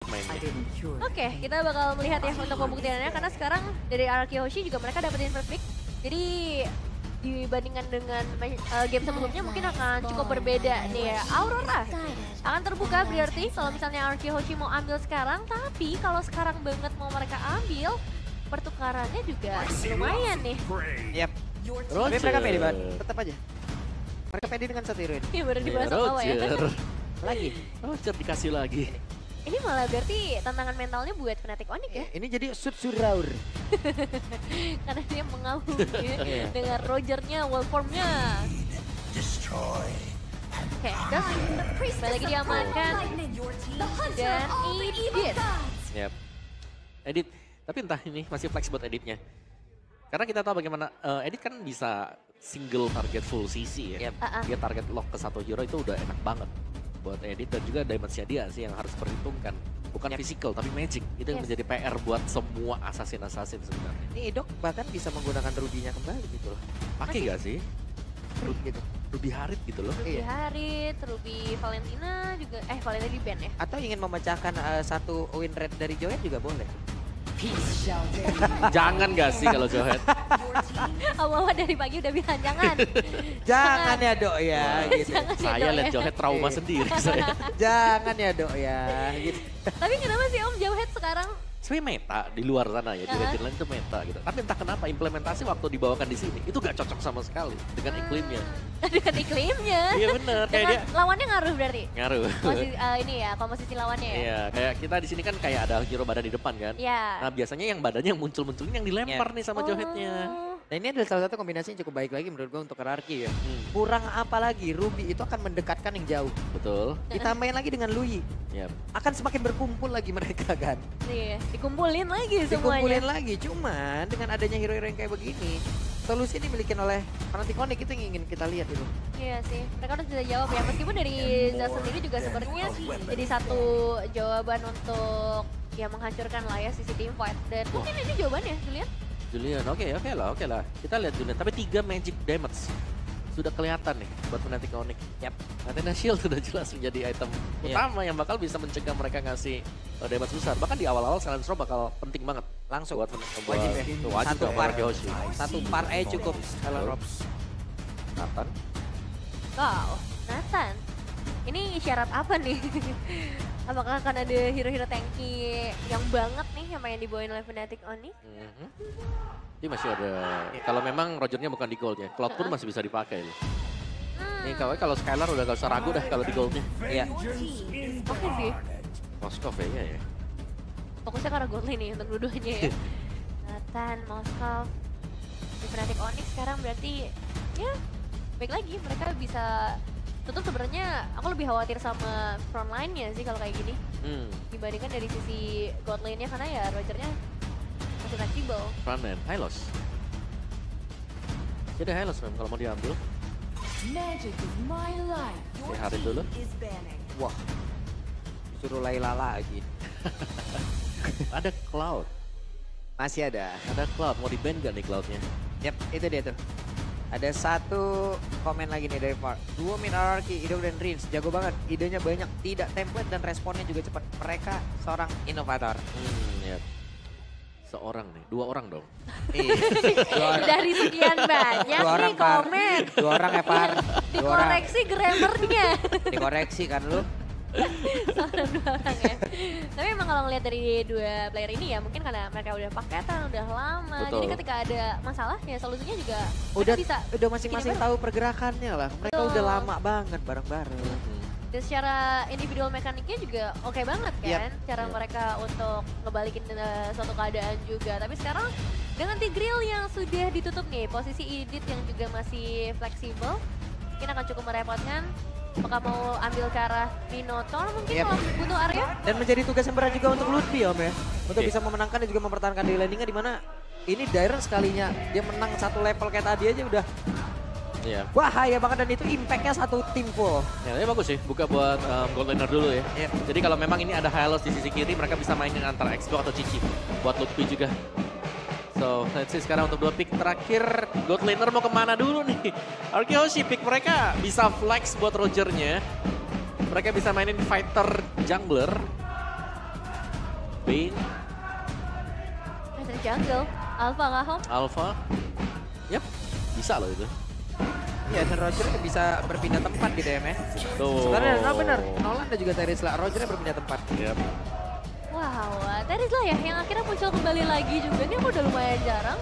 mainnya. Oke, kita bakal melihat ya untuk pembuktiannya karena sekarang dari Araki Hoshi juga mereka dapetin first pick. Jadi dibandingkan dengan game sebelumnya mungkin akan cukup berbeda nih ya. Aurora akan terbuka berarti kalau misalnya Araki Hoshi mau ambil sekarang, tapi kalau sekarang banget mau mereka ambil, pertukarannya juga lumayan nih. Yap. Tapi mereka pede banget, tetap aja. Mereka pede dengan satu hero ini. Ini baru dibahas awal ya. Lagi. Roger dikasih lagi. Ini malah berarti tantangan mentalnya buat Fnatic Onyx ya. Ini jadi Suraur. Karena dia mengaum ya, dengan Rogernya, wallformnya. Oke, das lagi diamankan dan Edit. Yap. Edit, tapi entah ini masih flex buat editnya. Karena kita tahu bagaimana Edit kan bisa single target full CC ya. Dia target lock ke satu hero itu udah enak banget buat Edit, dan juga damage-nya dia sih yang harus perhitungkan. Bukan physical tapi magic. Itu yang menjadi PR buat semua assassin-assassin sebenarnya. Ini Edok bahkan bisa menggunakan Ruby-nya kembali gitu loh. Pakai gak sih? Gitu. Ruby Harit gitu loh. Ruby Harit, Ruby Valentina juga, Valentina di ban ya? Atau ingin memecahkan satu win rate dari Joet juga boleh. Jangan gak sih kalau Johet? Awal-awal dari pagi udah bilang jangan. Jangan ya Dok ya. Gitu. Jangan ya, Saya Dok, lihat ya. Johet trauma sendiri saya. Jangan ya Dok ya. Gitu. Tapi kenapa sih Om Jauhead sekarang? Sebenarnya meta di luar sana ya, di legend lain itu meta gitu. Tapi entah kenapa implementasi waktu dibawakan di sini itu gak cocok sama sekali dengan iklimnya. Dengan iklimnya. Iya bener, kayak Dengan dia lawannya ngaruh berarti? ngaruh. Ini ya, komposisi lawannya ya? Iya, kayak kita di sini kan kayak ada hero badan di depan kan. Iya. Nah biasanya yang badannya yang muncul-munculin yang dilempar nih sama Johetnya. Nah ini adalah salah satu kombinasi yang cukup baik lagi menurut gue untuk hierarki ya. Kurang apa lagi, Ruby itu akan mendekatkan yang jauh. Betul. Ditambahin lagi dengan Lui. Yap. Akan semakin berkumpul lagi mereka kan. Iya, dikumpulin lagi Dikumpulin semuanya. lagi, cuman dengan adanya hero-hero yang kayak begini, solusi ini dimiliki oleh Fnatic Onyx itu yang ingin kita lihat itu. Iya sih, mereka udah bisa jawab ya. Meskipun dari Zaz sendiri juga sebenarnya jadi satu jawaban untuk ya menghancurkan lah ya sisi team fight. Dan mungkin ini jawabannya, Julian. Julian, oke lah. Kita lihat Julian, tapi 3 magic damage. Sudah kelihatan nih buat Fnatic Onyx. Yap. Athena Shield sudah jelas menjadi item utama yang bakal bisa mencegah mereka ngasih damage besar. Bahkan di awal-awal Silence Row bakal penting banget. Langsung. Buat Wajib ya. Wajib Satu buat par. Araki Hoshi. Satu par cukup. Silent Rob. Nathan. Wow, Nathan. Ini syarat apa nih? Apakah akan ada hero-hero tanky yang banget nih yang pengen dibawain oleh Fnatic Onyx? Ini masih ada, kalau memang Rogernya bukan di gold ya, Cloud pun masih bisa dipakai loh. Nih kalau Skylar udah gak usah ragu dah kalau di goldnya. Iya. Oke sih, Moskov ya. fokusnya karena gold nih untuk dua-duanya ya. Nathan, Moskov, di Fnatic Onyx sekarang berarti ya baik lagi mereka bisa tutup. Sebenarnya aku lebih khawatir sama front line-nya sih kalau kayak gini. Dibandingkan dari sisi god lane-nya karena ya Rogernya masih fleksibel. Frontman, Hylos. Jadi Hylos memang kalau mau diambil. Harit dulu. Wah. Suruh Layla lagi. Ada Cloud. Masih ada. Ada Cloud, mau di-ban gak nih Cloudnya? Yap, itu dia tuh. Ada satu komen lagi nih dari Far. Duo mid hierarchy, Ido dan Rins. Jago banget, idenya banyak, tidak template dan responnya juga cepat. Mereka seorang inovator. Yap. Seorang nih, 2 orang dong. Dari sekian banyak Dua orang, nih Par. komen. 2 orang ya Par. 2 orang. Dikoreksi grammarnya. Dikoreksi kan lu. Seorang 2 orang ya. Tapi emang kalau ngeliat dari 2 player ini ya mungkin karena mereka udah paketan, udah lama. Betul. Jadi ketika ada masalah ya solusinya juga Udah mereka bisa. udah masing-masing bikin tahu pergerakannya lah. Mereka Betul. udah lama banget bareng-bareng. Dan secara individual mekaniknya juga oke banget kan. Cara Yap. mereka untuk ngebalikin suatu keadaan juga. Tapi sekarang dengan Tigreal yang sudah ditutup nih, posisi Edit yang juga masih fleksibel, mungkin akan cukup merepotkan. Apakah mau ambil ke arah Minotaur mungkin kalau butuh area? Dan menjadi tugas yang berat juga untuk Lutfi Om ya. Untuk bisa memenangkan dan juga mempertahankan di landingnya, di mana ini Dairon sekalinya dia menang satu level kayak tadi aja udah Iya. bahaya banget, dan itu impactnya satu tim full. Ya, ini bagus sih, buka buat gold laner dulu ya. Yep. Jadi kalau memang ini ada Hylos di sisi kiri, mereka bisa mainin antara X2 atau Cici. Buat Lutfi juga. So, let's see sekarang untuk 2 pick terakhir. God laner mau kemana dulu nih? Araki Hoshi pick mereka bisa flex buat Rogernya. Mereka bisa mainin fighter jungler. Bane. Ada jungle. Alpha kah, Hom? Alpha. Yap, bisa loh itu. Iya, dan Roger bisa berpindah tempat gitu ya, men. Tuh. Sebenarnya benar. Nolan dan juga Terizla, Roger berpindah tempat. Yap. Wow, Terizla ya yang akhirnya muncul kembali lagi juga. Ini aku udah lumayan jarang.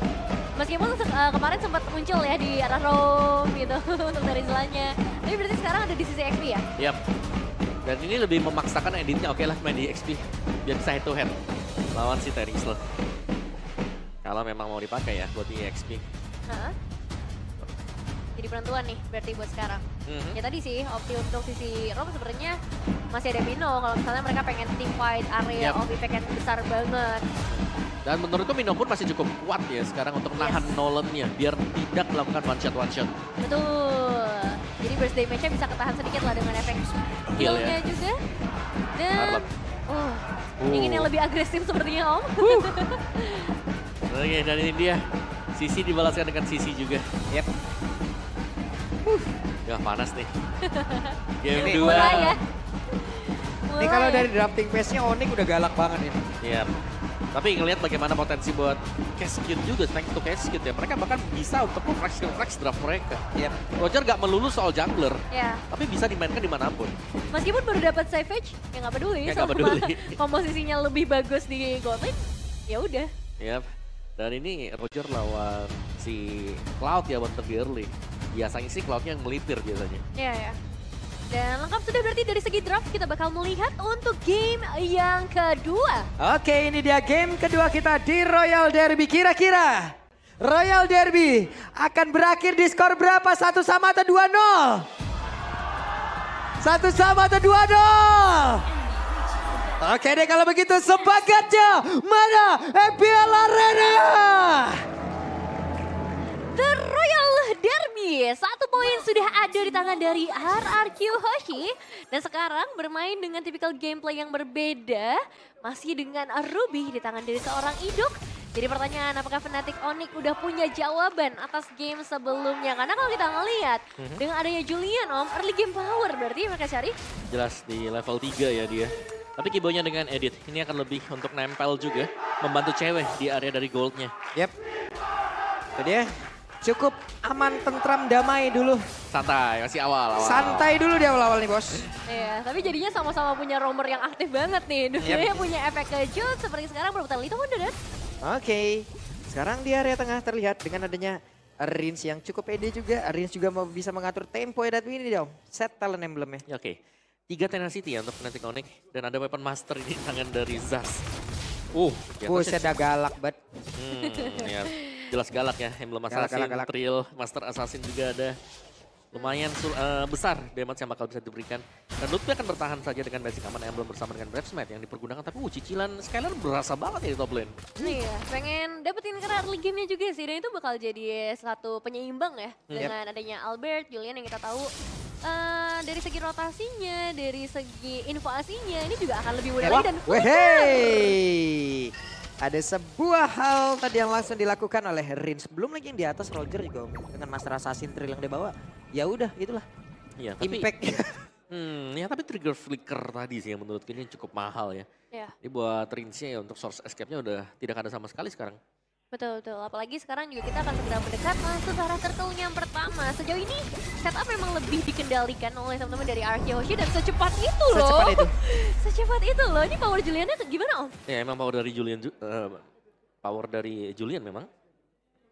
Meskipun kemarin sempat muncul ya di arah Rome gitu untuk Terizlanya. Tapi berarti sekarang ada di sisi XP ya? Yap. Dan ini lebih memaksakan editnya, oke lah main di XP. Biar bisa head to head lawan si Terizla. Kalau memang mau dipakai ya buat di XP. Jadi penentuan nih berarti buat sekarang. Ya tadi sih opsi untuk sisi Rome sebenarnya masih ada Mino kalau misalnya mereka pengen team fight area of impact yang besar banget. Dan menurutku Mino pun masih cukup kuat ya sekarang untuk nahan Nolan-nya biar tidak melakukan one shot. Betul. Jadi burst damage-nya bisa ketahan sedikit lah dengan efek heal-nya juga. Dan ingin yang lebih agresif sepertinya Om. Oke, dan ini dia. Sisi dibalaskan dengan Sisi juga. Yap. Ya panas nih. Game 2. Mulai ya. Ini kalau dari drafting pace-nya Onyx udah galak banget ini. Iya. Tapi ngelihat bagaimana potensi buat Cascade juga, thanks to Cascade ya. Mereka bahkan bisa untuk flex draft mereka. Yep. Roger gak melulu soal jungler, tapi bisa dimainkan dimanapun. Meskipun baru dapat Savage, ya nggak peduli. Nggak peduli. Komposisinya lebih bagus di Goblin, ya udah. Yap. Dan ini Roger lawan si Cloud ya buat di early. Biasanya sih Cloud-nya yang melipir biasanya. Iya ya. Dan lengkap sudah berarti dari segi draft kita bakal melihat untuk game yang kedua. Oke, ini dia game kedua kita di Royal Derby. Kira-kira Royal Derby akan berakhir di skor berapa? 1-1 atau 2-0? 1-1 atau 2-0? Oke deh kalau begitu sepagatnya mana EPL Arena? The Royal Derby, 1 poin sudah ada di tangan dari RRQ Hoshi. Dan sekarang bermain dengan tipikal gameplay yang berbeda. Masih dengan Ruby di tangan dari seorang Idok. Jadi pertanyaan apakah Fnatic Onyx udah punya jawaban atas game sebelumnya. Karena kalau kita ngelihat dengan adanya Julian early game power berarti mereka cari. Jelas di level 3 ya dia. Tapi keyboardnya dengan edit, ini akan lebih untuk nempel juga. Membantu cewek di area dari goldnya. Yep. Itu dia. Cukup aman, tentram, damai dulu. Santai, masih awal. Santai dulu di awal-awal nih bos. Iya, tapi jadinya sama-sama punya roamer yang aktif banget nih. Dulunya punya efek kejut, seperti sekarang berebutan Lito Wonder dan. Oke, sekarang di area tengah terlihat dengan adanya Rins yang cukup pede juga. Rins juga mau bisa mengatur tempo ya ini dong. Set talent emblemnya. Ya, oke, 3 tenacity ya untuk Fnatic Onyx. Dan ada weapon master ini tangan dari Zas. Buset dah galak banget. Ya. Jelas galak ya, emblem assassin, galak. Trill, master assassin juga ada. Lumayan besar damage yang bakal bisa diberikan. Dan Ludwig akan bertahan saja dengan basic aman emblem bersama dengan Brave Smite yang dipergunakan. Tapi cicilan Skylar berasa banget ya di top lane. Iya, pengen dapetin karena early game-nya juga sih. Dan itu bakal jadi satu penyeimbang ya. Dengan adanya Albert, Julian yang kita tahu. Dari segi rotasinya, dari segi invasinya, ini juga akan lebih mudah lagi dan ada sebuah hal tadi yang langsung dilakukan oleh Rins. Belum lagi yang di atas Roger juga dengan Master Assassin Trill yang dia bawa. Ya udah, itulah. Iya, tapi impact. ya tapi trigger flicker tadi sih yang menurutku ini cukup mahal ya. Ini buat Rinsnya ya untuk source escape-nya udah tidak ada sama sekali sekarang. Betul. Apalagi sekarang juga kita akan segera mendekat masuk ke arah circle-nya yang pertama. Sejauh ini setup memang lebih dikendalikan oleh teman-teman dari RRQ Hoshi dan secepat itu loh. Secepat itu loh. Ini power Juliannya gimana Om? Ya emang power dari Julian memang.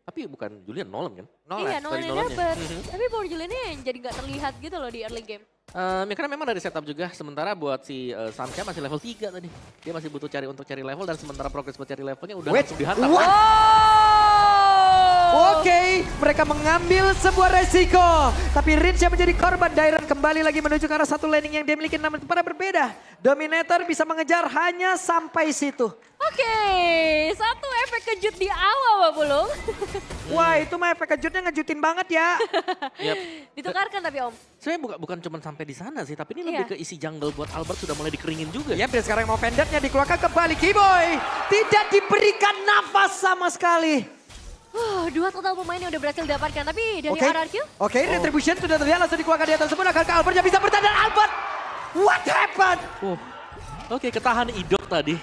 Tapi bukan Julian, Nolan kan? Iya, Nolan yang dapet. Tapi power Juliannya yang jadi gak terlihat gitu loh di early game. Ya karena memang dari setup juga, sementara buat si Samcha masih level 3 tadi. Dia masih butuh cari level dan sementara progres buat cari levelnya udah langsung dihantam. Oke, mereka mengambil sebuah resiko. Tapi Rins yang menjadi korban, Dairon kembali lagi menuju ke arah satu laning yang dia miliki namun pada berbeda. Dominator bisa mengejar hanya sampai situ. Oke, satu efek kejut di awal belum. Wah itu mah efek kejutnya ngejutin banget ya. Ditukarkan tapi Om. Sebenarnya bukan cuma sampai di sana sih, tapi ini lebih ke isi jungle buat Albert sudah mulai dikeringin juga. Dan sekarang mau Vendetnya dikeluarkan kembali. Keyboy tidak diberikan nafas sama sekali. Dua total pemain yang udah berhasil dapatkan, tapi dari RRQ. Oke, Retribution sudah terlihat langsung dikeluarkan di atas tersebut. Akankah Albert yang bisa bertahan? Albert, what happened? Oke, ketahan Idok tadi.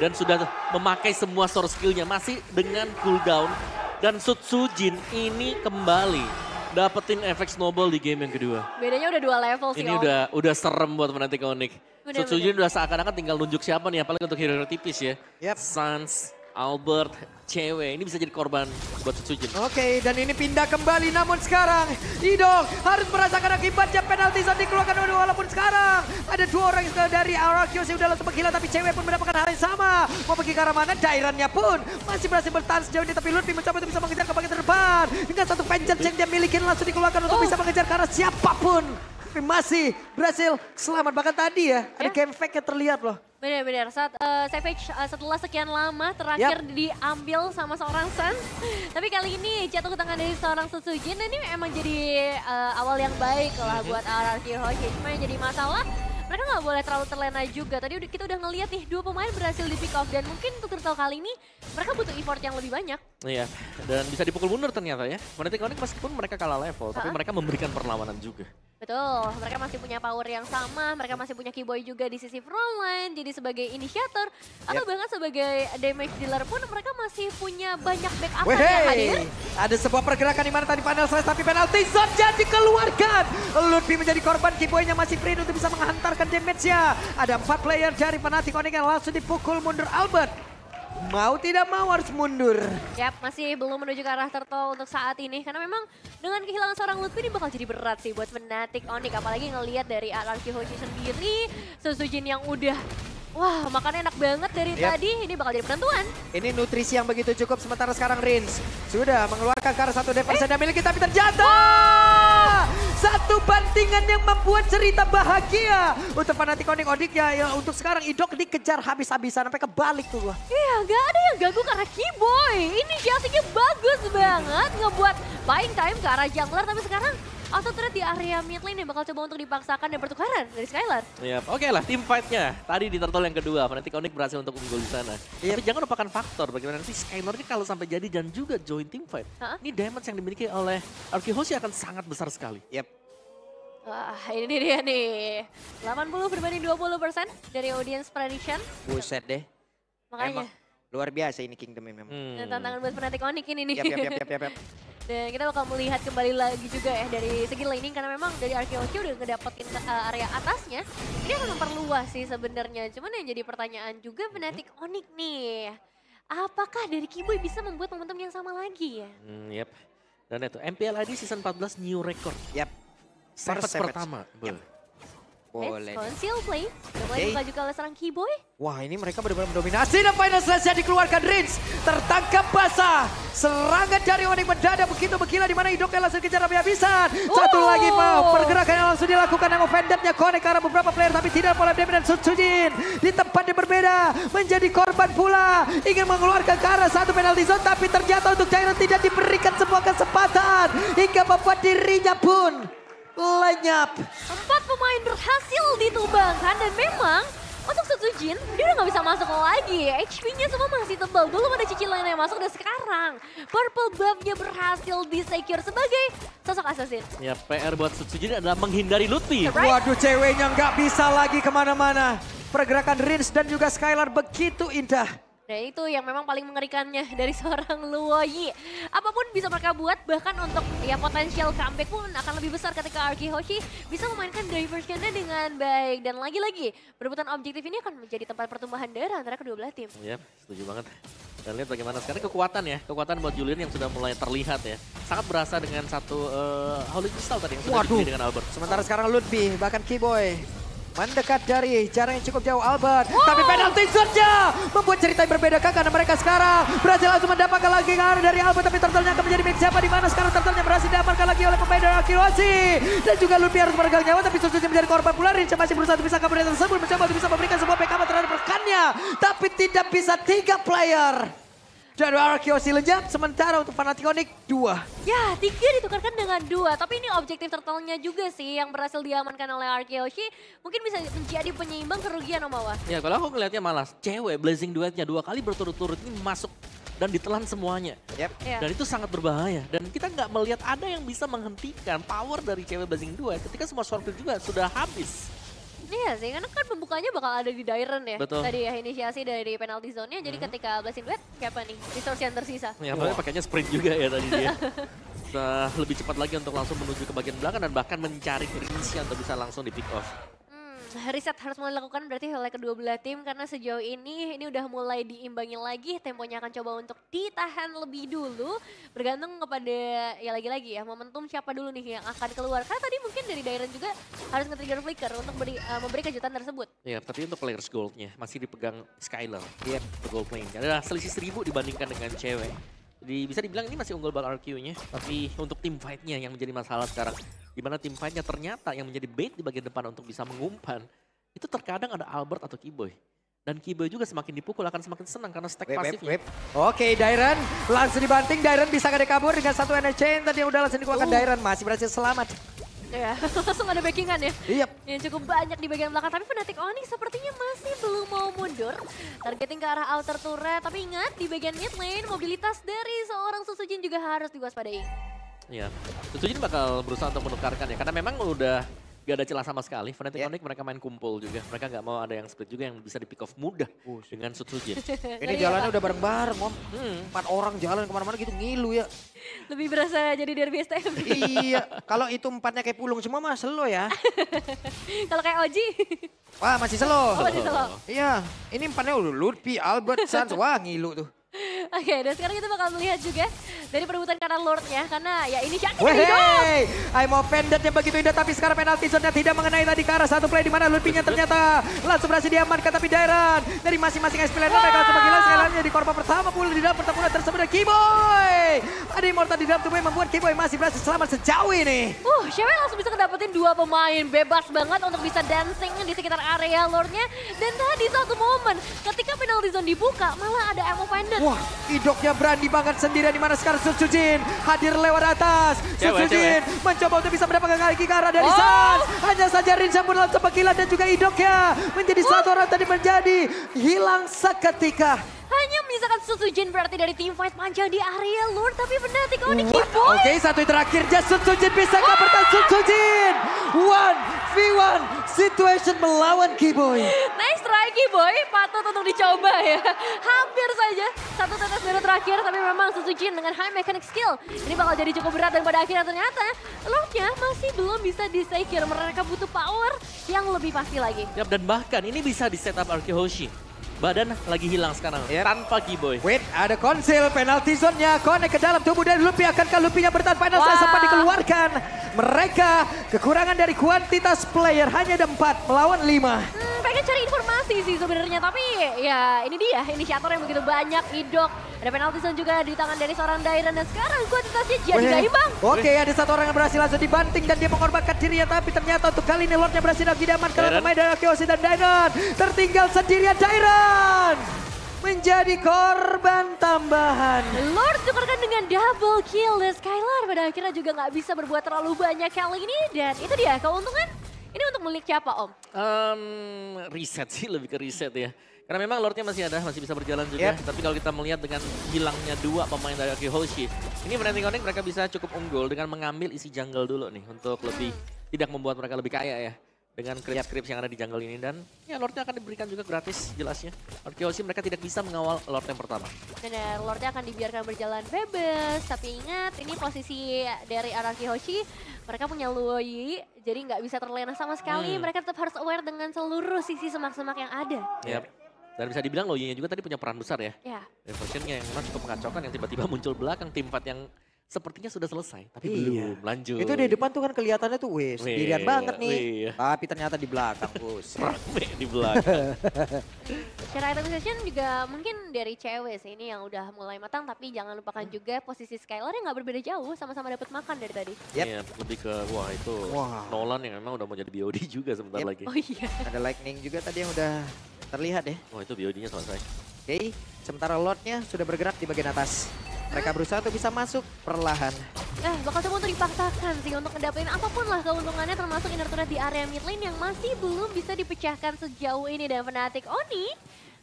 Dan sudah memakai semua source skillnya, masih dengan cooldown. Dan Sutsujin ini kembali dapetin efek snowball di game yang kedua. Bedanya udah 2 level sih. Ini udah serem buat Fnatic Onyx. Sutsujin udah seakan-akan tinggal nunjuk siapa nih, apalagi untuk hero tipis ya. Sans, Albert, cewek, ini bisa jadi korban buat Sutsujin. Oke, dan ini pindah kembali, namun sekarang Idol harus merasakan akibatnya penalti zone dikeluarkan walaupun sekarang ada 2 orang dari Arceus yang udah langsung menggila, tapi cewek pun mendapatkan hal yang sama. Mau pergi ke arah mana, Dairannya pun masih berhasil bertahan sejauh ini, tapi Ludwig mencoba untuk bisa mengejar ke bagian depan. Dengan satu vengeance yang dia miliki langsung dikeluarkan untuk bisa mengejar ke arah siapapun. Tapi masih berhasil selamat, bahkan tadi ya ada game fake yang terlihat loh. Benar-benar, saat Savage setelah sekian lama terakhir diambil sama seorang Sans. Tapi kali ini jatuh ke tangan dari seorang Sutsujin, dan ini emang jadi awal yang baik lah buat Arceus. Cuma yang jadi masalah, mereka nggak boleh terlalu terlena juga. Tadi kita udah ngeliat nih 2 pemain berhasil di pick off, dan mungkin untuk turtle kali ini mereka butuh effort yang lebih banyak. Iya, dan bisa dipukul mundur ternyata ya. Fnatic Onyx meskipun mereka kalah level, tapi mereka memberikan perlawanan juga. Betul, mereka masih punya power yang sama, mereka masih punya Keyboy juga di sisi frontline, jadi sebagai inisiator, atau bahkan sebagai damage dealer pun mereka masih punya banyak backup yang hadir. Ada sebuah pergerakan di mana tadi panel slash, tapi penalti zone jadi dikeluarkan. Ludwig menjadi korban, Keyboy-nya masih free untuk bisa menghantarkan damage-nya. Ada 4 player dari Fnatic Onyx yang langsung dipukul mundur Albert. Mau tidak mau harus mundur. Yap, masih belum menuju ke arah turtle untuk saat ini. Karena memang dengan kehilangan seorang Ludwig ini bakal jadi berat sih buat Fnatic Onyx. Apalagi ngelihat dari Arceus sendiri, Sutsujin yang udah makannya enak banget dari tadi, ini bakal jadi penentuan. Ini nutrisi yang begitu cukup, sementara sekarang Rins sudah mengeluarkan ke arah 1 defense yang miliki, tapi terjatuh. Satu bandingan yang membuat cerita bahagia untuk Fnatic Onyx ya, untuk sekarang Idok dikejar habis-habisan sampai kebalik tuh gua. Iya, gak ada yang ganggu karena Keyboy. Ini jasingnya bagus banget, ngebuat buying time ke arah jungler, tapi sekarang auto turret di area mid lane yang bakal coba untuk dipaksakan dan bertukaran dari Skylar. Iya, oke lah, tim fight-nya. Tadi di turtle yang kedua, Fnatic Onyx berhasil untuk unggul di sana. Tapi jangan lupakan faktor bagaimana nanti Skylar ini kalau sampai jadi dan juga join tim fight. Ini damage yang dimiliki oleh Arceus akan sangat besar sekali. Wah, ini dia nih. 80 berbanding 20% dari audience prediction. Buset deh. Makanya. Emang luar biasa ini Kingdom memang. Dan tantangan buat Fnatic Onyx ini nih. Yap. Dan kita bakal melihat kembali lagi juga ya dari segi laning, karena memang dari Arceus udah ngedapetin area atasnya. Ini akan memperluas sih sebenarnya. Cuman yang jadi pertanyaan juga Fnatic Onyx nih. Apakah dari Keyboy bisa membuat momentum yang sama lagi ya? Yap. Dan itu MPLID season 14 new record. Yap. First pertama. Boleh. Conceal play. Mulai buka juga oleh serang Keyboy. Wah, ini mereka benar-benar mendominasi, dan final slash-nya dikeluarkan. Rins tertangkap basah. Serangan dari Onyx mendadak begitu menggila, di mana Idoknya langsung kejar habis-habisan. Satu lagi pergerakan yang langsung dilakukan yang offended-nya connect ke arah beberapa player, tapi tidak oleh Demi dan Sutsujin. Di tempat yang berbeda menjadi korban pula. Ingin mengeluarkan ke arah 1 penalty zone, tapi ternyata untuk Jairon tidak diberikan sebuah kesempatan. Hingga membuat dirinya pun lenyap. 4 pemain berhasil ditumbangkan, dan memang untuk Sutsujin dia udah gak bisa masuk lagi. HP-nya semua masih tebal. Belum ada cicilan yang masuk, dan sekarang purple buff-nya berhasil di-secure sebagai sosok assassin. Ya, PR buat Sutsujin adalah menghindari Ludwig. Waduh, ceweknya nggak bisa lagi kemana-mana. Pergerakan Rins dan juga Skylar begitu indah. Nah, itu yang memang paling mengerikannya dari seorang Luoyi. Apapun bisa mereka buat, bahkan untuk ya potensial comeback pun akan lebih besar ketika Arceus bisa memainkan diversionnya dengan baik. Dan lagi-lagi, perebutan objektif ini akan menjadi tempat pertumbuhan darah antara kedua belah tim. Iya, setuju banget. Dan lihat bagaimana sekarang kekuatan ya, kekuatan buat Julian yang sudah mulai terlihat ya. Sangat berasa dengan satu Holy Crystal tadi yang sudah dipilih dengan Albert. Sementara sekarang Ludwig, bahkan Keyboy mendekat dari jarak yang cukup jauh Albert. Tapi penalti zone-nya membuat cerita yang berbeda karena mereka sekarang berhasil langsung mendapatkan lagi dari Albert. Tapi turtle-nya akan menjadi milik siapa, di mana sekarang turtle-nya berhasil diamankan lagi oleh pemain dari Arceus. Dan juga Ludwig harus meregang nyawa, tapi Sutsujin menjadi korban pula. Rinca masih berusaha untuk bisa kabur dari tersebut, mencoba untuk bisa memberikan sebuah backup terhadap rekannya. Tapi tidak bisa 3 player. Dan Arceus lenyap, sementara untuk Fnatic Onyx 2. Ya, 3 ditukarkan dengan 2. Tapi ini objektif turtle-nya juga sih yang berhasil diamankan oleh Arceus. Mungkin bisa menjadi penyeimbang kerugian Omawa. Ya, kalau aku ngelihatnya malah cewek Blazing Duet-nya 2 kali berturut-turut ini masuk dan ditelan semuanya. Dan itu sangat berbahaya. Dan kita nggak melihat ada yang bisa menghentikan power dari cewek Blazing Duet ketika semua short field juga sudah habis. Iya sih, karena kan pembukanya bakal ada di Dairon ya. Betul. Tadi ya inisiasi dari penalty zone-nya, jadi ketika Blessing Duet, siapa nih resource yang tersisa? Ya, apalagi pakainya sprint juga ya tadi dia. Bisa lebih cepat lagi untuk langsung menuju ke bagian belakang dan bahkan mencari Rinsia untuk bisa langsung di pick off. Riset harus mulai dilakukan berarti oleh kedua belah tim karena sejauh ini udah mulai diimbangi lagi, temponya akan coba untuk ditahan lebih dulu bergantung kepada ya lagi-lagi ya momentum siapa dulu nih yang akan keluar, karena tadi mungkin dari Dairon juga harus nge-trigger flicker untuk memberi kejutan tersebut. Ya, tapi untuk players goldnya masih dipegang Skylar, gold lane. Ada selisih 1000 dibandingkan dengan cewek. Jadi bisa dibilang ini masih unggul banget RQ-nya, tapi untuk tim fight-nya yang menjadi masalah sekarang. Di mana tim fight-nya ternyata yang menjadi bait di bagian depan untuk bisa mengumpan, itu terkadang ada Albert atau Kiboy. Dan Kiboy juga semakin dipukul akan semakin senang karena stack pasifnya. Oke, Dairon langsung dibanting, Dairon bisa kada kabur dengan satu energy chain, tadi udah langsung dikeluarkan Dairon, masih berhasil selamat. Ya, langsung ada backingan ya. Iya. Yang cukup banyak di bagian belakang, tapi Fnatic Oni sepertinya masih belum mau mundur. Targeting ke arah outer turret, tapi ingat di bagian mid lane, mobilitas dari seorang Susujin juga harus diwaspadai. Iya, Susujin bakal berusaha untuk menukarkan ya, karena memang udah gak ada celah sama sekali. Fnatic Onyx mereka main kumpul juga. Mereka gak mau ada yang split juga yang bisa di pick off mudah dengan Susujin. Ini jalannya udah bareng-bareng, Om. 4 orang jalan kemana-mana gitu ngilu ya. Lebih berasa jadi derby STM. Iya, kalau itu 4-nya kayak pulung semua mah slow ya. Kalau kayak Oji. Wah, masih slow. Oh, masih slow. Iya, ini 4-nya udah Lutfi, Albert, Sans, wah ngilu tuh. Oke, dan sekarang kita bakal melihat juga dari perebutan karena Lordnya, karena ya ini Shaki Wey, I'm offended yang begitu indah, tapi sekarang penalti zone-nya tidak mengenai tadi ke arah satu play di mana Lutfi-nya ternyata langsung berhasil diamankan, tapi Dairon dari masing-masing SP laner mereka langsung menghilang sekaliannya di korban pertama pula di dalam pertempuran tersebut dan Kiboy. Ada Immortal di dalam tubuh yang membuat Kiboy masih berhasil selamat sejauh ini. Cewek langsung bisa ngedapetin 2 pemain, bebas banget untuk bisa dancing di sekitar area Lordnya. Dan tadi satu momen ketika penalti zone dibuka malah ada ammo pendant. Wah, idoknya berani banget sendirian di mana sekarang Susujin hadir lewat atas. Susujin mencoba untuk bisa mendapatkan lagi ke arah dari Sans. Hanya saja Rinsa pun langsung berkilat dan juga idoknya menjadi satu orang tadi menjadi hilang seketika. Hanya menyisakan Susujin berarti dari tim fight panjang di area Lord, tapi Fnatic Oni Kiboy. Oke, satu terakhir Susujin bisa bertahan Susujin. 1v1 situation melawan Kiboy. Nice try Kiboy, patut untuk dicoba ya. Hampir saja satu tetes biru terakhir, tapi memang Susujin dengan high mechanic skill ini bakal jadi cukup berat dan pada akhirnya ternyata Lordnya masih belum bisa di-secure. Mereka butuh power yang lebih pasti lagi. Yap, dan bahkan ini bisa di setup RQ Hoshi. Badan lagi hilang sekarang tanpa Kiboy. Wait, ada konsil penalti zone-nya connect ke dalam tubuh dari Luffy. Akankah Luffy-nya bertahan final saya sempat dikeluarkan. Mereka kekurangan dari kuantitas player hanya ada 4 melawan 5. Pengen cari informasi sih sebenarnya, tapi ya ini dia inisiator yang begitu banyak, Idok. Ada penalti zone juga di tangan dari seorang Dairon dan sekarang kuantitasnya jadi gak imbang. Oke, ada satu orang yang berhasil langsung dibanting dan dia mengorbankan dirinya, tapi ternyata untuk kali ini Lordnya berhasil diamankan oleh pemain dari Kyoshi dan Dairon. Tertinggal sendirian Dairon menjadi korban tambahan. Lord tukarkan dengan double kill dan Skylar pada akhirnya juga nggak bisa berbuat terlalu banyak kali ini, dan itu dia keuntungan. Ini untuk milik siapa, Om? Reset sih, lebih ke reset ya. Karena memang Lordnya masih ada, masih bisa berjalan juga. Tapi kalau kita melihat dengan hilangnya 2 pemain dari Hoshi, ini Fnatic Onyx mereka bisa cukup unggul dengan mengambil isi jungle dulu nih untuk lebih tidak membuat mereka lebih kaya ya. Dengan creeps yang ada di jungle ini, dan ya Lordnya akan diberikan juga gratis jelasnya. Hoshi mereka tidak bisa mengawal Lord yang pertama. Benar, Lordnya akan dibiarkan berjalan bebas, tapi ingat ini posisi dari Hoshi, mereka punya Luoyi, jadi nggak bisa terlena sama sekali. Mereka tetap harus aware dengan seluruh sisi semak-semak yang ada. Yap. Dan bisa dibilang Luoyi-nya juga tadi punya peran besar ya. Ya. Versionnya yang memang cukup mengacaukan, yang tiba-tiba muncul belakang tim fight yang sepertinya sudah selesai, tapi belum lanjut. Itu di depan tuh kan kelihatannya tuh sendirian banget nih. Tapi ternyata di belakang, Bos. Rame di belakang. Secara itemization juga mungkin dari cewek sih ini yang udah mulai matang, tapi jangan lupakan juga posisi Skylar yang nggak berbeda jauh, sama-sama dapat makan dari tadi. Iya, lebih ke Nolan yang memang udah mau jadi BOD juga sebentar lagi. Oh iya. Ada lightning juga tadi yang udah terlihat ya. Oh itu BOD-nya selesai. Oke, sementara Lordnya sudah bergerak di bagian atas. Mereka berusaha untuk bisa masuk perlahan. Bakal coba untuk dipaksakan sih untuk ngedapetin apapun lah keuntungannya, termasuk inner turret di area mid lane yang masih belum bisa dipecahkan sejauh ini. Dan Fnatic Oni,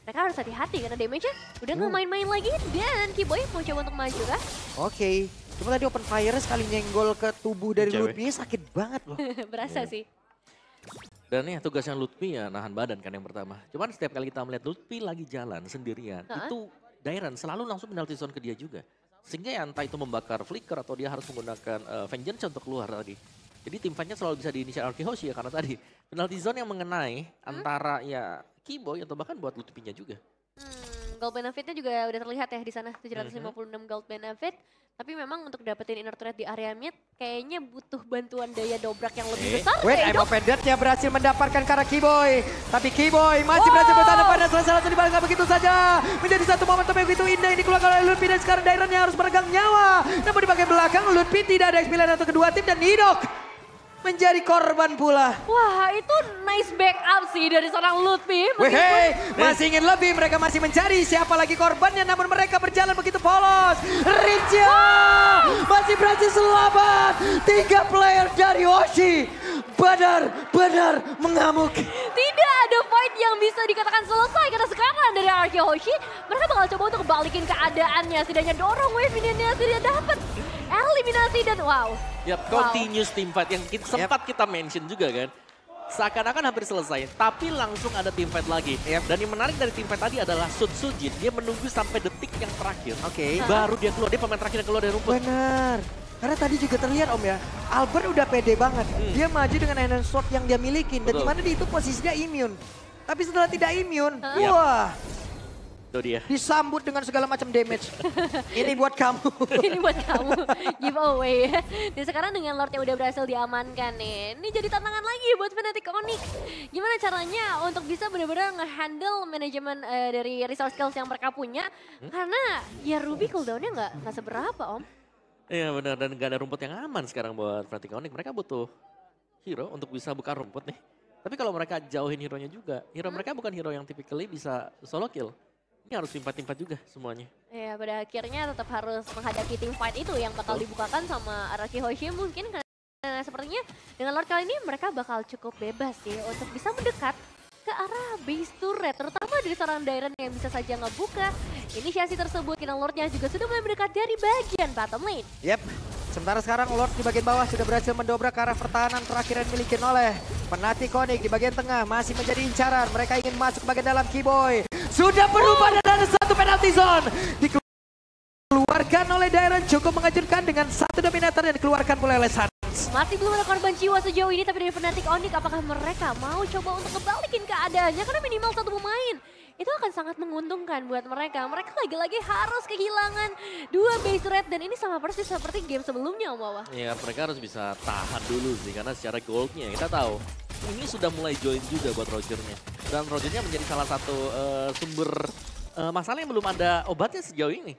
mereka harus hati-hati karena damage-nya udah nggak main-main lagi. Dan Kiboy mau coba untuk maju kah? Oke, cuma tadi open fire sekali nyenggol ke tubuh dari Lutfi sakit banget loh. Berasa sih. Dan nih tugasnya Lutfi ya nahan badan kan yang pertama. Cuman setiap kali kita melihat Lutfi lagi jalan sendirian, itu Dairon selalu langsung penalty zone ke dia juga. Sehingga ya entah itu membakar flicker atau dia harus menggunakan Vengeance untuk keluar tadi. Jadi tim fight-nya selalu bisa diinisial RK Hoshi ya karena tadi penalty zone yang mengenai antara ya Keyboy atau bahkan buat Lutfi-nya juga. Gold benefitnya juga udah terlihat ya di sana 756 gold benefit. Tapi memang untuk dapetin inner turret di area mid kayaknya butuh bantuan daya dobrak yang lebih besar. Wait, I'm offended-nya berhasil mendapatkan ke arah Keyboy. Tapi Keyboy masih berhasil bertahan pada salah satu dibalas begitu saja. Menjadi satu momentum yang begitu indah ini keluar oleh Lutfi dan sekarang Dairon yang harus meregang nyawa. Namun di bagian belakang Lutfi tidak ada experience untuk kedua tim dan Nidok menjadi korban pula. Wah, itu nice backup sih dari seorang Lutfi. Wehey, masih ingin lebih, mereka masih mencari siapa lagi korbannya, namun mereka berjalan begitu polos. Rinja masih berhasil selamat. 3 player dari Hoshi benar-benar mengamuk. Tidak ada fight yang bisa dikatakan selesai karena sekarang dari RK Hoshi mereka bakal coba untuk balikin keadaannya, setidaknya dorong wave minion-nya tidak dapat eliminasi dan wow. Yap, continuous team fight yang sempat kita mention juga kan. Seakan-akan hampir selesai, tapi langsung ada team fight lagi. Dan yang menarik dari team fight tadi adalah Sujin, dia menunggu sampai detik yang terakhir. Baru dia keluar, dia pemain terakhir yang keluar dari rumput. Benar. Karena tadi juga terlihat Om ya, Albert udah pede banget. Dia maju dengan Enhanced Sword yang dia milikin. Dan dimana di itu posisinya immune. Tapi setelah tidak immune, wah. Itu dia. Disambut dengan segala macam damage. Ini buat kamu. Ini buat kamu, giveaway. Dan sekarang dengan Lord yang udah berhasil diamankan nih. Ini jadi tantangan lagi buat Fnatic Onyx. Gimana caranya untuk bisa benar-benar nge-handle manajemen dari resource skills yang mereka punya. Karena ya Ruby cooldownnya nggak seberapa Om. Iya benar, dan gak ada rumput yang aman sekarang buat Fnatic Onyx. Mereka butuh hero untuk bisa buka rumput nih. Tapi kalau mereka jauhin hero-nya juga, hero mereka bukan hero yang typically bisa solo kill. Ini harus timpat-timpat juga semuanya. Ya pada akhirnya tetap harus menghadapi team fight itu yang bakal dibukakan sama Araki Hoshi mungkin. Karena sepertinya dengan Lord kali ini mereka bakal cukup bebas sih untuk bisa mendekat ke arah base turret. Terutama dari seorang Dairon yang bisa saja ngebuka inisiasi tersebut. Karena Lordnya juga sudah mulai mendekat dari bagian bottom lane. Yep. Sementara sekarang Lord di bagian bawah sudah berhasil mendobrak ke arah pertahanan terakhir yang dimiliki oleh Fnatic Onyx. Di bagian tengah masih menjadi incaran. Mereka ingin masuk ke bagian dalam. Keyboy sudah berubah dan ada satu penalty zone. Dikeluarkan oleh Dairon, cukup mengejutkan dengan satu dominator yang dikeluarkan oleh Sans. Masih belum ada korban jiwa sejauh ini, tapi dari Fnatic Onyx apakah mereka mau coba untuk kebalikin keadaannya? Karena minimal satu pemain. Itu akan sangat menguntungkan buat mereka. Mereka lagi-lagi harus kehilangan 2 base rate dan ini sama persis seperti game sebelumnya Om Wawa. Iya mereka harus bisa tahan dulu sih karena secara goldnya kita tahu ini sudah mulai join juga buat Rogernya. Dan Rogernya menjadi salah satu sumber masalah yang belum ada obatnya sejauh ini.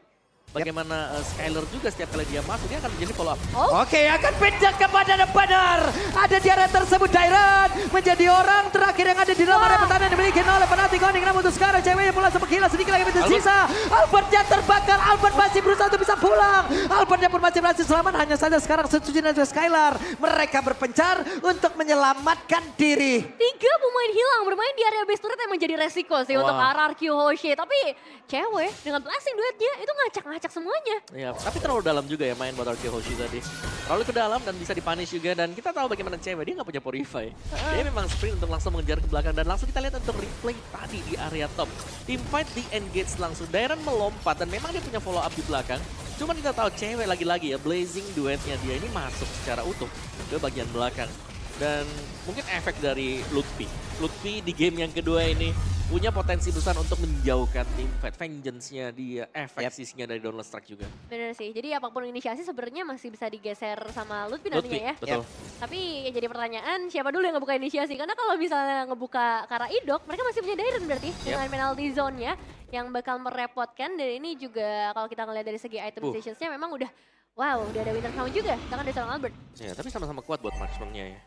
Bagaimana Skyler juga setiap kali dia masuk, dia akan menjadi follow up. Oke, akan pindah kepada Badar. Ada di area tersebut Dairon menjadi orang terakhir yang ada di dalam area pertahanan yang dimiliki oleh Fnatic Onyx. Namun untuk sekarang ceweknya pulang sempat gila, sedikit lagi tersisa. Albertnya terbakar, Albert masih berusaha untuk bisa pulang. Albertnya pun masih berhasil selamat, hanya saja sekarang Sujin dan Skyler. Mereka berpencar untuk menyelamatkan diri. 3 pemain hilang bermain di area base turret yang menjadi resiko sih untuk RRQ Hoshi. Tapi cewek dengan blessing duetnya itu ngacak semuanya. Ya, tapi terlalu dalam juga ya main buat RRQ Hoshi tadi. Terlalu ke dalam dan bisa dipunish juga. Dan kita tahu bagaimana cewek, dia nggak punya purify. Dia memang sprint untuk langsung mengejar ke belakang. Dan langsung kita lihat untuk replay tadi di area top. Team fight di engage langsung. Dairon melompat dan memang dia punya follow up di belakang. Cuman kita tahu cewek lagi-lagi ya, blazing duetnya dia ini masuk secara utuh ke bagian belakang. Dan mungkin efek dari Lutfi. Lutfi di game yang kedua ini punya potensi besar untuk menjauhkan tim fight. Vengeance-nya dia, efek sisinya dari Download Strike juga. Bener sih, jadi apapun inisiasi sebenarnya masih bisa digeser sama Lutfi nantinya ya. Betul. Tapi ya jadi pertanyaan, siapa dulu yang ngebuka inisiasi? Karena kalau misalnya ngebuka ke arah Idok, mereka masih punya Dairon berarti. Dengan penalty zone-nya yang bakal merepotkan. Dan ini juga kalau kita ngeliat dari segi item stations-nya memang udah, wow, udah ada Winter Crown juga. Tangan dari seorang Albert. Ya, tapi sama-sama kuat buat marksman-nya ya.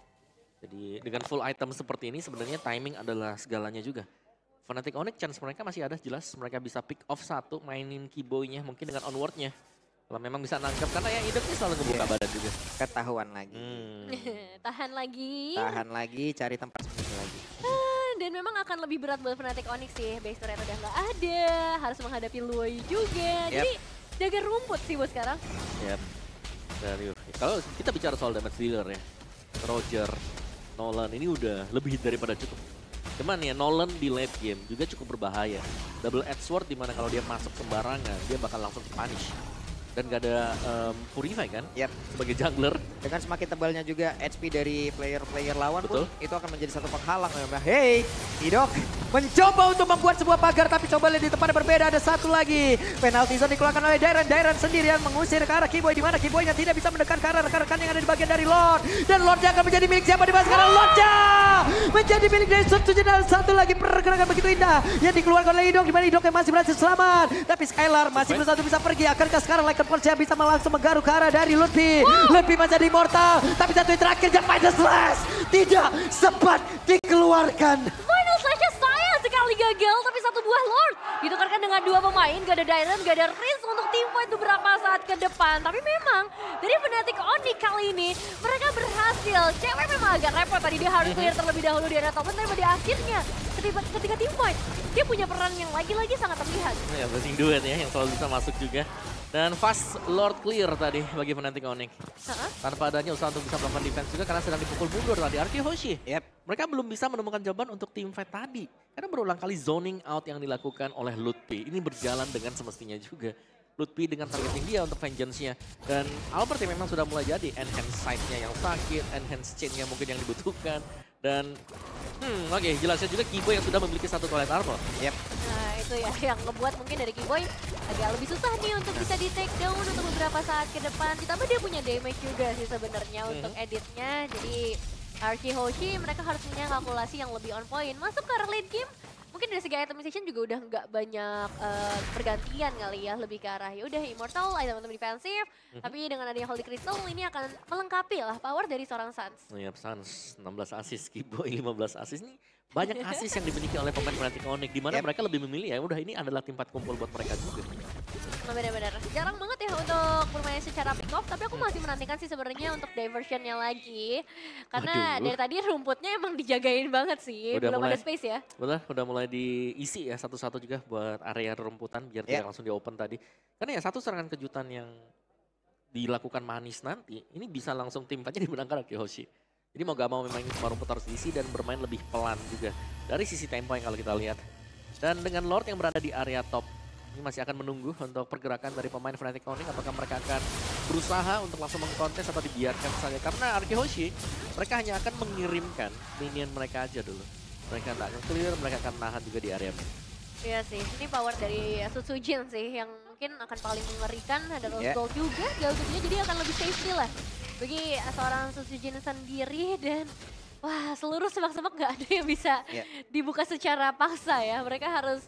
Jadi dengan full item seperti ini sebenarnya timing adalah segalanya juga. Fnatic Onyx chance mereka masih ada jelas. Mereka bisa pick off satu, mainin Keyboy-nya mungkin dengan onward-nya. Kalau memang bisa nangkep, karena yang hidupnya selalu ngebuka badan juga. Ketahuan lagi. Tahan lagi. Tahan lagi, cari tempat sembunyi lagi. Dan memang akan lebih berat buat Fnatic Onyx sih. Base turret udah nggak ada, harus menghadapi Luoy juga. Jadi jaga rumput sih buat sekarang. Serius. Kalau kita bicara soal damage dealer ya, Roger, Nolan ini udah lebih daripada cukup. Cuman ya Nolan di late game juga cukup berbahaya. Double edge sword dimana kalau dia masuk sembarangan dia bakal langsung punish. Dan gak ada Purify kan sebagai jungler. Dengan semakin tebalnya juga HP dari player-player lawan Betul. pun itu akan menjadi satu penghalang. Hey, Idok mencoba untuk membuat sebuah pagar tapi coba lihat di tempat yang berbeda ada satu lagi. Penalty zone dikeluarkan oleh Dairon. Dairon sendirian mengusir ke arah Kiboy di mana Kiboynya tidak bisa mendekat ke arah rekan-rekan yang ada di bagian dari Lord. Dan Lordnya akan menjadi milik siapa di mana sekarang? Lordnya menjadi milik dari Sutsuji dan satu lagi pergerakan begitu indah yang dikeluarkan oleh Idok di mana Idok yang masih berhasil selamat. Tapi Skylar masih belum satu bisa pergi. Akankah sekarang Persia bisa langsung menggaruk ke arah dari Lutfi. Lutfi menjadi immortal. Tapi satu yang terakhir yang Final Slash tidak sempat dikeluarkan. Final Slash-nya sayang sekali gagal. Tapi satu buah Lord ditukarkan dengan dua pemain. Gak ada Dairon, gak ada Riz untuk teamfight beberapa saat ke depan. Tapi memang dari Fnatic Onyx kali ini mereka berhasil. Cewek memang agak repot tadi. Dia harus clear terlebih dahulu di area top lane. Tapi di akhirnya ketika teamfight dia punya peran yang lagi-lagi sangat terlihat. Ya blessing duet ya yang selalu bisa masuk juga. Dan fast Lord clear tadi bagi Fnatic Onyx. Tanpa adanya usaha untuk bisa melakukan defense juga karena sedang dipukul mundur tadi Arky Hoshi. Mereka belum bisa menemukan jawaban untuk team fight tadi. Karena berulang kali zoning out yang dilakukan oleh Lutfi. Ini berjalan dengan semestinya juga. Lutfi dengan targeting dia untuk vengeance-nya. Dan Albert yang memang sudah mulai jadi. Enhance sight-nya yang sakit, enhance chain-nya mungkin yang dibutuhkan. Dan oke, jelasnya juga Kiboy yang sudah memiliki satu toilet armor. Nah itu ya yang ngebuat mungkin dari Kiboy agak lebih susah nih untuk bisa di take down untuk beberapa saat ke depan. Ditambah dia punya damage juga sih sebenarnya untuk editnya. Jadi Arky Hoshi mereka harus punya kalkulasi yang lebih on point. Masuk ke arah late game. Mungkin dari segi itemization juga udah nggak banyak pergantian kali ya, lebih ke arah ya udah Immortal, item-item defensif, tapi dengan adanya Holy Crystal ini akan melengkapi lah power dari seorang Suns. Iya, Suns 16 assist, Kiboy 15 assist nih. Banyak assist yang dimiliki oleh pemain Fnatic Onyx, di mana mereka lebih memilih ya udah ini adalah tim 4 kumpul buat mereka juga. Benar-benar jarang banget ya untuk bermain secara pick off, tapi aku masih menantikan sih sebenarnya untuk diversionnya lagi. Karena dari tadi rumputnya emang dijagain banget sih, udah belum mulai, ada space ya. Betul, udah mulai diisi ya satu-satu juga buat area rumputan biar tidak langsung di open tadi. Karena ya satu serangan kejutan yang dilakukan manis nanti, ini bisa langsung tim fight-nya dimenangkan Arky Hoshi. Jadi mau gak mau memang ini rumput harus diisi dan bermain lebih pelan juga. Dari sisi tempo yang kalau kita lihat. Dan dengan Lord yang berada di area top, ini masih akan menunggu untuk pergerakan dari pemain Fnatic Onyx. Apakah mereka akan berusaha untuk langsung mengkontes atau dibiarkan saja. Karena Arky Hoshi, mereka hanya akan mengirimkan minion mereka aja dulu. Mereka tak akan clear, mereka akan nahan juga di area mid. Iya sih, ini power dari Sutsujin sih yang mungkin akan paling mengerikan. Ada Rose Gold juga, jadi akan lebih safety lah bagi seorang Sutsujin sendiri. Dan wah, seluruh semak-semak gak ada yang bisa dibuka secara paksa ya. Mereka harus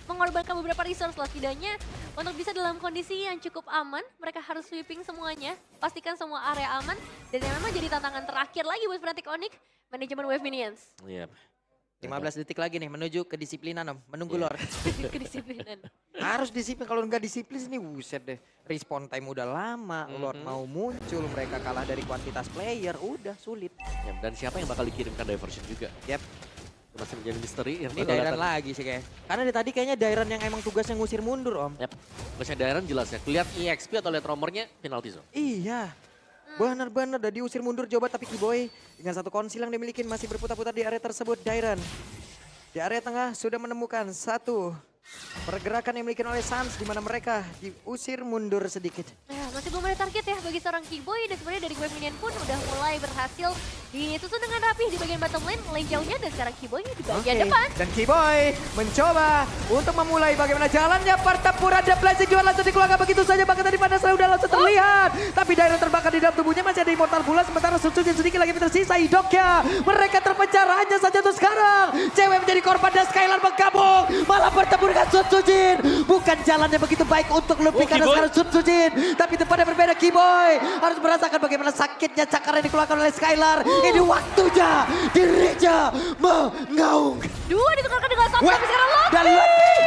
mengorbankan beberapa resource lah setidaknya untuk bisa dalam kondisi yang cukup aman. Mereka harus sweeping semuanya, pastikan semua area aman. Dan yang memang jadi tantangan terakhir lagi buat Fnatic Onyx, manajemen wave minions. 15 detik lagi nih menuju kedisiplinan Om, menunggu Lord. Kedisiplinan. Harus disiplin, kalau nggak disiplin ini buset deh. Respawn time udah lama, Lord mau muncul, mereka kalah dari kuantitas player, udah sulit. Dan siapa yang bakal dikirimkan diversion juga? Masih menjadi misteri. Ini Dairon lagi sih kayak. Karena dari tadi kayaknya Dairon yang emang tugasnya ngusir mundur Om. Tugasnya Dairon jelas ya, lihat EXP atau lihat romernya penalty zone. Iya. Benar-benar udah diusir mundur coba tapi Kiboy dengan satu konsil yang dimiliki masih berputar-putar di area tersebut. Dairon di area tengah sudah menemukan satu pergerakan yang dimiliki oleh Suns di mana mereka diusir mundur sedikit. Masih belum ada target ya bagi seorang Kiboy dan sebenarnya dari wave minion pun udah mulai berhasil disusun dengan rapi di bagian bottom lane jauhnya dan sekarang Kiboy di bagian depan. Dan Kiboy mencoba untuk memulai bagaimana jalannya pertempuran The Blessing juga langsung dikeluarkan begitu saja bahkan tadi pada udah langsung terlihat. Tapi Dairon terbakar di dalam tubuhnya masih ada Immortal pula sementara Sutsujin sedikit lagi tersisa hidupnya. Mereka terpencar hanya saja untuk sekarang. Cewek menjadi korban dan Skylar bergabung malah bertemu dengan Sutsujin. Bukan jalannya begitu baik untuk Lutfi karena sekarang Sutsujin. Tapi tempatnya berbeda Kiboy harus merasakan bagaimana sakitnya cakar yang dikeluarkan oleh Skylar. Ini waktunya dirinya mengaung. Dua ditukarkan dengan satu tapi sekarang dan Lutfi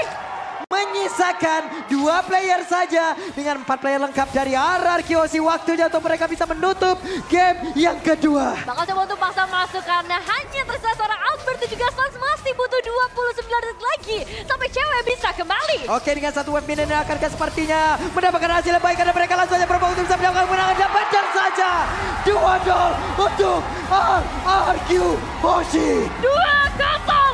menyisakan 2 player saja dengan 4 player lengkap dari Arky Hoshi. Waktunya untuk mereka bisa menutup game yang kedua. Bakal coba untuk paksa masuk karena hanya tersisa seorang Albert dan juga Suns masih butuh 29 detik lagi sampai cewek bisa kembali. Oke, dengan satu wave minion yang akankah sepertinya mendapatkan hasil yang baik karena mereka langsung saja berubah untuk bisa mendapatkan kemenangan dan panjang saja. 2 2-0 untuk RRQ Hoshi. 2-0